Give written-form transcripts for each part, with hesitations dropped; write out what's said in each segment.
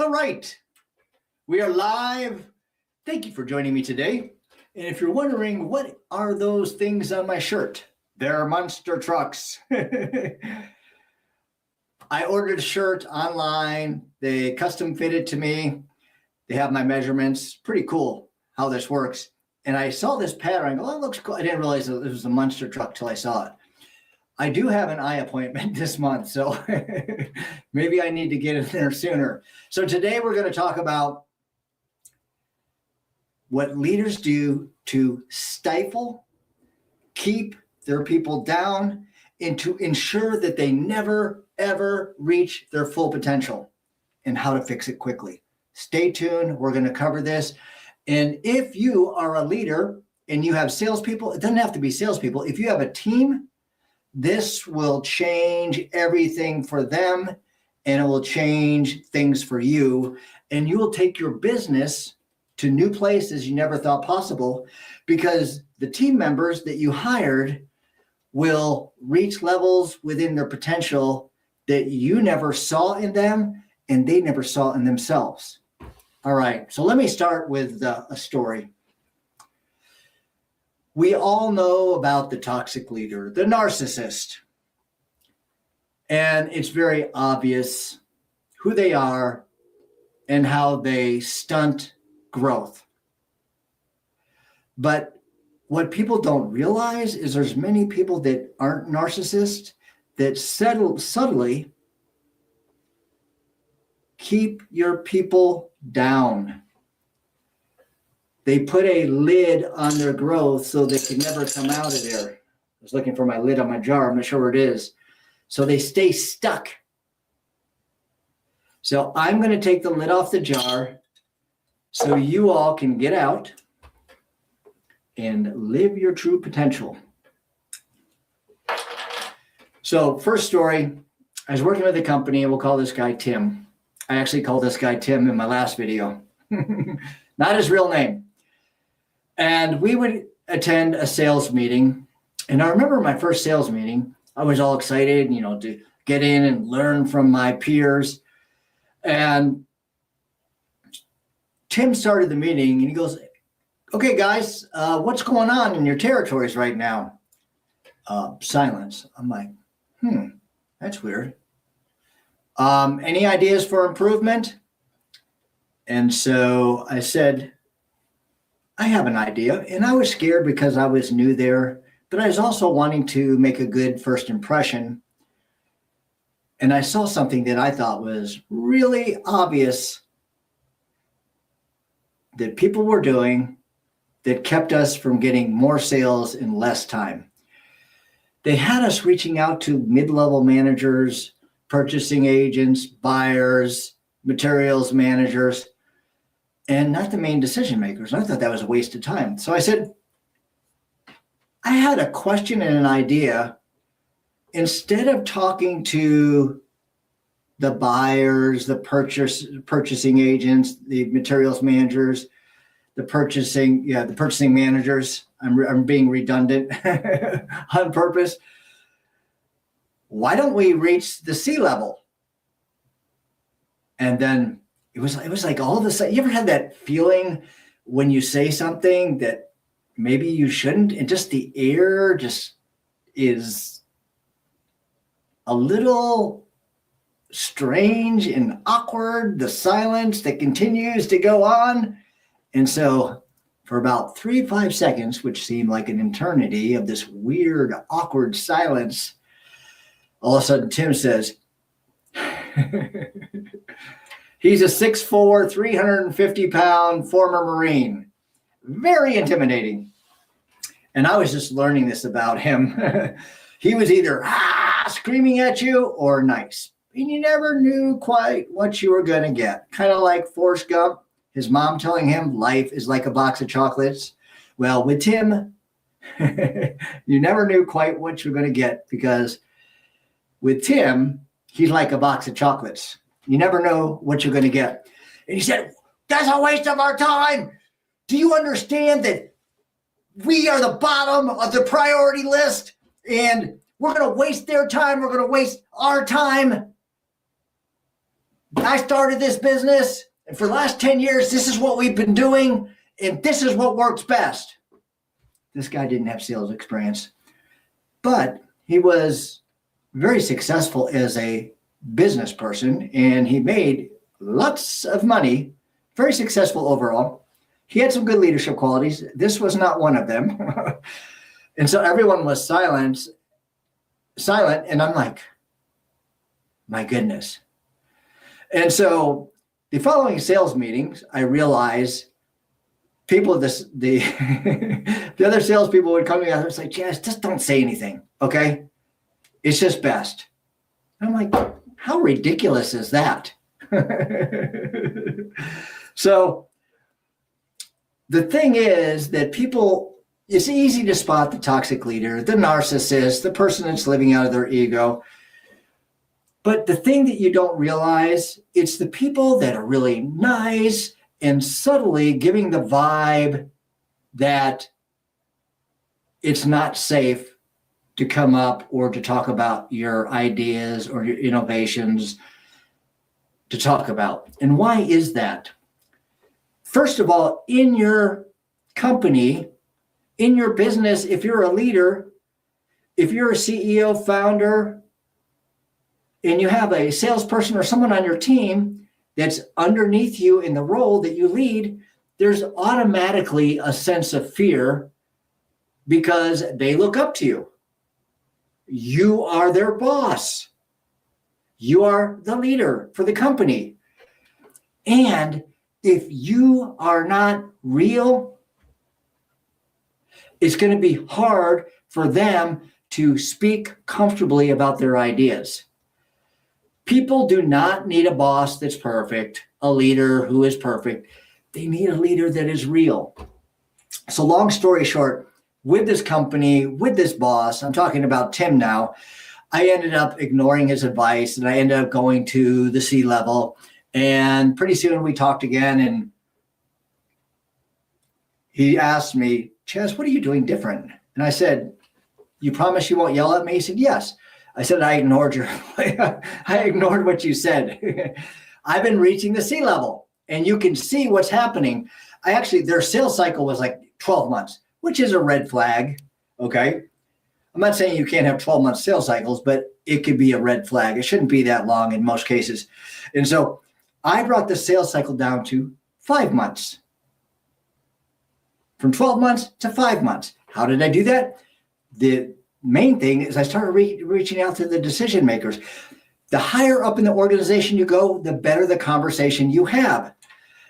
All right, we are live. Thank you for joining me today. And if you're wondering, what are those things on my shirt? They're monster trucks. I ordered a shirt online. They custom fitted to me. They have my measurements. Pretty cool how this works. And I saw this pattern. I go, oh, it looks cool. I didn't realize it was a monster truck till I saw it. I do have an eye appointment this month, so maybe I need to get in there sooner. So today we're going to talk about what leaders do to stifle, keep their people down, and to ensure that they never, ever reach their full potential, and how to fix it quickly. Stay tuned. We're going to cover this. And if you are a leader and you have salespeople, it doesn't have to be salespeople. If you have a team, this will change everything for them, and it will change things for you. And you will take your business to new places you never thought possible, because the team members that you hired will reach levels within their potential that you never saw in them and they never saw in themselves. All right, so let me start with a story. We all know about the toxic leader, the narcissist. And it's very obvious who they are and how they stunt growth. But what people don't realize is there's many people that aren't narcissists that subtly keep your people down. They put a lid on their growth so they can never come out of there. I was looking for my lid on my jar. I'm not sure where it is. So they stay stuck. So I'm going to take the lid off the jar so you all can get out and live your true potential. So first story, I was working with a company, and we'll call this guy Tim. I actually called this guy Tim in my last video. Not his real name. And we would attend a sales meeting. And I remember my first sales meeting, I was all excited, to get in and learn from my peers. And Tim started the meeting and he goes, okay, guys, what's going on in your territories right now? Silence. I'm like, that's weird. Any ideas for improvement? And so I said, I have an idea. And I was scared because I was new there, but I was also wanting to make a good first impression. And I saw something that I thought was really obvious that people were doing that kept us from getting more sales in less time. They had us reaching out to mid-level managers, purchasing agents, buyers, materials managers, and not the main decision makers. And I thought that was a waste of time. So I said, I had a question and an idea. Instead of talking to the buyers, the purchasing agents, the materials managers, the purchasing managers, I'm being redundant on purpose. Why don't we reach the C-level? And then it was like all of a sudden, you ever had that feeling when you say something that maybe you shouldn't, and just the air just is a little strange and awkward, the silence that continues to go on. And so for about 3 to 5 seconds, which seemed like an eternity of this weird, awkward silence, all of a sudden Tim says, he's a 6'4", 350-pound former Marine. Very intimidating. And I was just learning this about him. He was either screaming at you or nice. And you never knew quite what you were going to get. Kind of like Forrest Gump, his mom telling him life is like a box of chocolates. Well, with Tim, you never knew quite what you were going to get, because with Tim, he's like a box of chocolates. You never know what you're going to get. And he said, that's a waste of our time. Do you understand that we are the bottom of the priority list, and we're going to waste their time? We're going to waste our time. I started this business, and for the last 10 years, this is what we've been doing, and this is what works best. This guy didn't have sales experience, but he was very successful as a business person, and he made lots of money, very successful overall. He had some good leadership qualities. This was not one of them. And so everyone was silent, and I'm like, my goodness. And so the following sales meetings, I realized people, the the other salespeople would come to me and say, Janice, just don't say anything, okay? It's just best. And I'm like, how ridiculous is that? So the thing is that people, it's easy to spot the toxic leader, the narcissist, the person that's living out of their ego. But the thing that you don't realize, it's the people that are really nice and subtly giving the vibe that it's not safe to come up or to talk about your ideas or your innovations to talk about. And why is that? First of all, in your company, in your business, if you're a leader, if you're a CEO, founder, and you have a salesperson or someone on your team that's underneath you in the role that you lead, there's automatically a sense of fear because they look up to you. You are their boss. You are the leader for the company. And if you are not real, it's going to be hard for them to speak comfortably about their ideas. People do not need a boss that's perfect, a leader who is perfect. They need a leader that is real. So long story short, with this company, with this boss, I'm talking about Tim now, I ended up ignoring his advice and I ended up going to the C-level. And pretty soon we talked again and he asked me, Chaz, what are you doing different? And I said, you promise you won't yell at me? He said, yes. I said, I ignored what you said. I've been reaching the C-level and you can see what's happening. Their sales cycle was like 12 months, which is a red flag. Okay. I'm not saying you can't have 12-month sales cycles, but it could be a red flag. It shouldn't be that long in most cases. And so I brought the sales cycle down to 5 months. From 12 months to 5 months. How did I do that? The main thing is I started reaching out to the decision makers. The higher up in the organization you go, the better the conversation you have.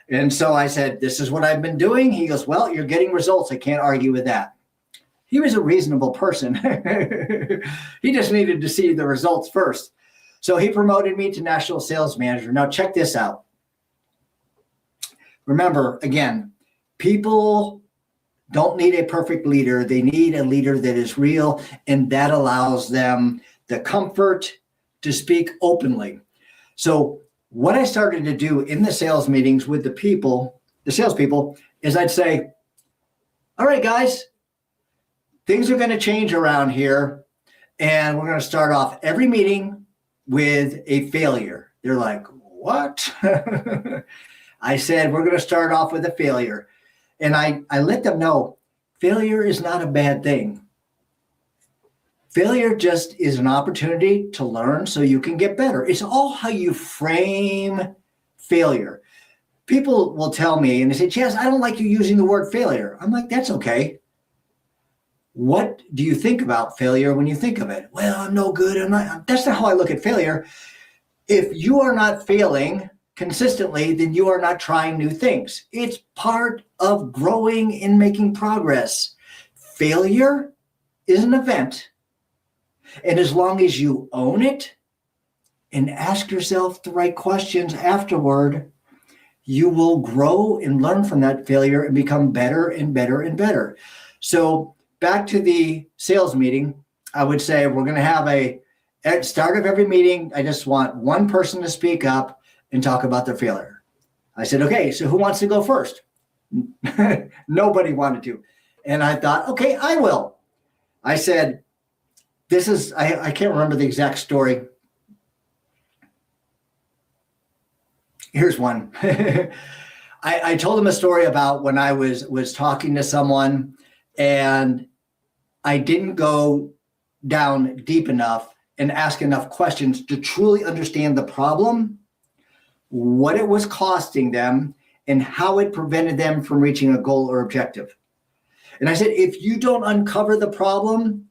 And so I said, this is what I've been doing. He goes, well, you're getting results. I can't argue with that. He was a reasonable person. He just needed to see the results first. So he promoted me to national sales manager. Now check this out. Remember, again, people don't need a perfect leader. They need a leader that is real, and that allows them the comfort to speak openly. So what I started to do in the sales meetings with the salespeople, is I'd say, all right, guys, things are going to change around here, and we're going to start off every meeting with a failure. They're like, what? I said, we're going to start off with a failure. And I let them know failure is not a bad thing. Failure just is an opportunity to learn so you can get better. It's all how you frame failure. People will tell me and they say, Chaz, I don't like you using the word failure. I'm like, that's okay. What do you think about failure when you think of it? Well, I'm no good. That's not how I look at failure. If you are not failing consistently, then you are not trying new things. It's part of growing and making progress. Failure is an event. And as long as you own it and ask yourself the right questions afterward, you will grow and learn from that failure and become better and better and better. So back to the sales meeting, I would say we're going to have at start of every meeting, I just want one person to speak up and talk about their failure. I said, okay, so who wants to go first? Nobody wanted to. And I thought, okay, I will. I said, I can't remember the exact story. Here's one. I told him a story about when I was talking to someone and I didn't go down deep enough and ask enough questions to truly understand the problem, what it was costing them, and how it prevented them from reaching a goal or objective. And I said, if you don't uncover the problem,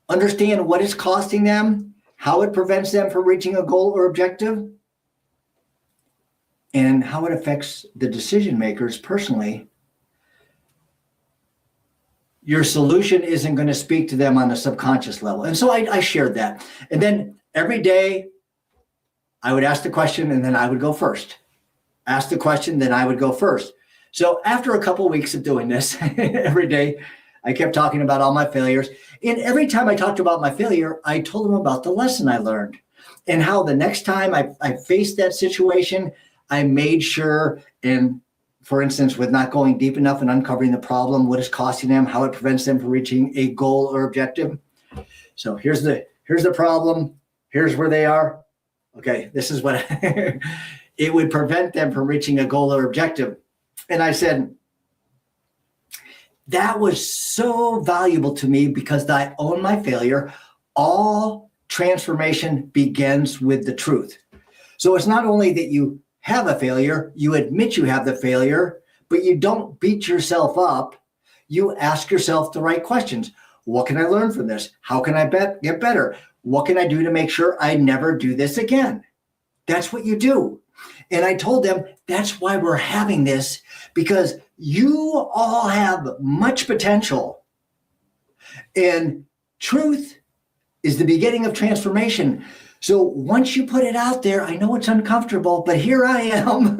understand what it's costing them, how it prevents them from reaching a goal or objective, and how it affects the decision makers personally, your solution isn't going to speak to them on a subconscious level. And so I shared that. And then every day I would ask the question and then I would go first. Ask the question, then I would go first. So after a couple of weeks of doing this every day, I kept talking about all my failures. And every time I talked about my failure, I told them about the lesson I learned and how the next time I faced that situation, I made sure, and for instance, with not going deep enough and uncovering the problem, what it's costing them, how it prevents them from reaching a goal or objective. So here's the problem. Here's where they are. Okay, this is what it would prevent them from reaching a goal or objective. And I said, that was so valuable to me because I own my failure. All transformation begins with the truth. So it's not only that you have a failure, you admit you have the failure, but you don't beat yourself up. You ask yourself the right questions. What can I learn from this? How can I get better? What can I do to make sure I never do this again? That's what you do. And I told them that's why we're having this, because you all have much potential. And truth is the beginning of transformation. So once you put it out there, I know it's uncomfortable, but here I am,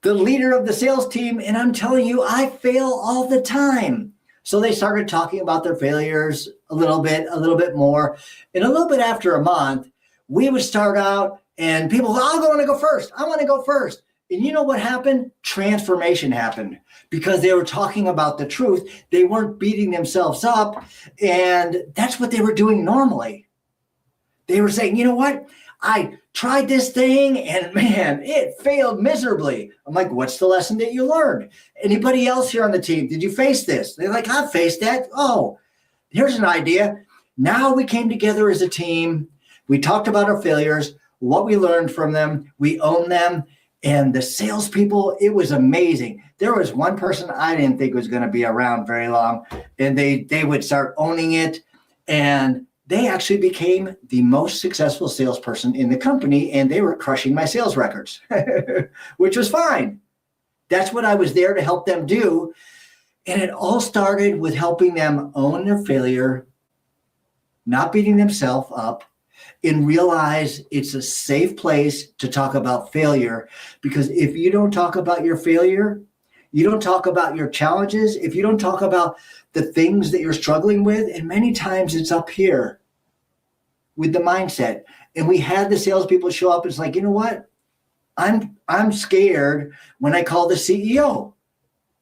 the leader of the sales team, and I'm telling you, I fail all the time. So they started talking about their failures a little bit more. And a little bit after a month, we would start out and people go, I want to go first. I want to go first. And you know what happened? Transformation happened because they were talking about the truth. They weren't beating themselves up. And that's what they were doing normally. They were saying, you know what? I tried this thing and man, it failed miserably. I'm like, what's the lesson that you learned? Anybody else here on the team? Did you face this? They're like, I've faced that. Oh, here's an idea. Now we came together as a team. We talked about our failures, what we learned from them. We own them. And the salespeople, it was amazing. There was one person I didn't think was going to be around very long, and they would start owning it. And they actually became the most successful salesperson in the company, and they were crushing my sales records, which was fine. That's what I was there to help them do. And it all started with helping them own their failure, not beating themselves up, and realize it's a safe place to talk about failure. Because if you don't talk about your failure, you don't talk about your challenges, if you don't talk about the things that you're struggling with, and many times it's up here with the mindset. And we had the salespeople show up. It's like, you know what? I'm scared when I call the CEO.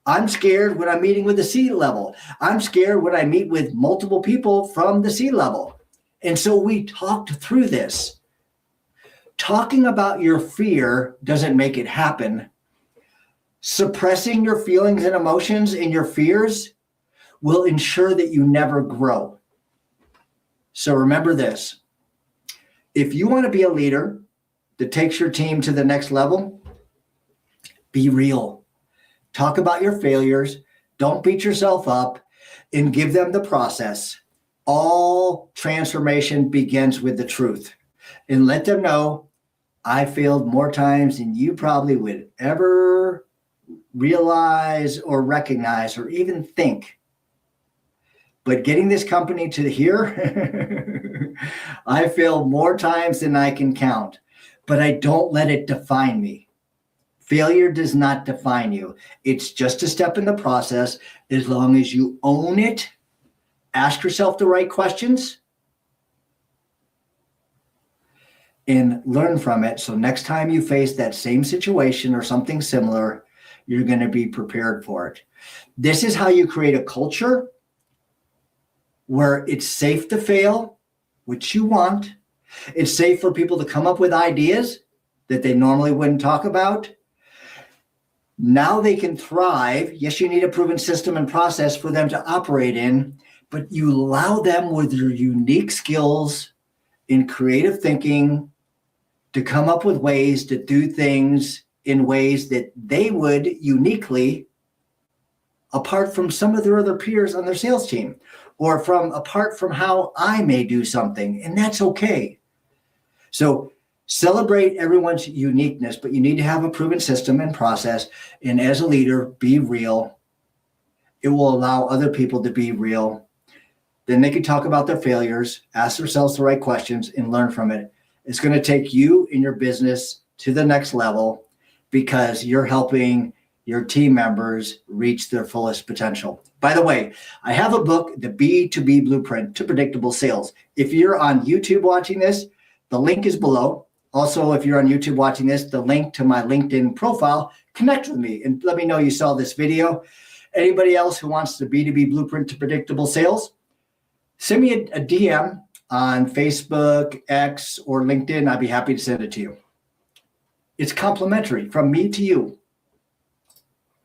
I'm scared when I'm meeting with the C level. I'm scared when I meet with multiple people from the C level. And so we talked through this. Talking about your fear doesn't make it happen. Suppressing your feelings and emotions and your fears will ensure that you never grow. So remember this. If you want to be a leader that takes your team to the next level, be real. Talk about your failures. Don't beat yourself up, and give them the process. All transformation begins with the truth. And let them know, I failed more times than you probably would ever realize or recognize or even think. But getting this company to here, I failed more times than I can count, but I don't let it define me. Failure does not define you. It's just a step in the process. As long as you own it, ask yourself the right questions, and learn from it. So next time you face that same situation or something similar, you're going to be prepared for it. This is how you create a culture where it's safe to fail, which you want, It's safe for people to come up with ideas that they normally wouldn't talk about. Now they can thrive. Yes, you need a proven system and process for them to operate in, but you allow them with their unique skills in creative thinking to come up with ways to do things in ways that they would uniquely, apart from some of their other peers on their sales team, or apart from how I may do something, and that's okay. So celebrate everyone's uniqueness, but you need to have a proven system and process. And as a leader, be real. It will allow other people to be real. Then they can talk about their failures, ask themselves the right questions, and learn from it. It's going to take you and your business to the next level because you're helping your team members reach their fullest potential. By the way, I have a book, The B2B Blueprint to Predictable Sales. If you're on YouTube watching this, the link is below. Also, if you're on YouTube watching this, the link to my LinkedIn profile, connect with me and let me know you saw this video. Anybody else who wants the B2B Blueprint to Predictable Sales, send me a DM on Facebook, X, or LinkedIn. I'd be happy to send it to you. It's complimentary from me to you.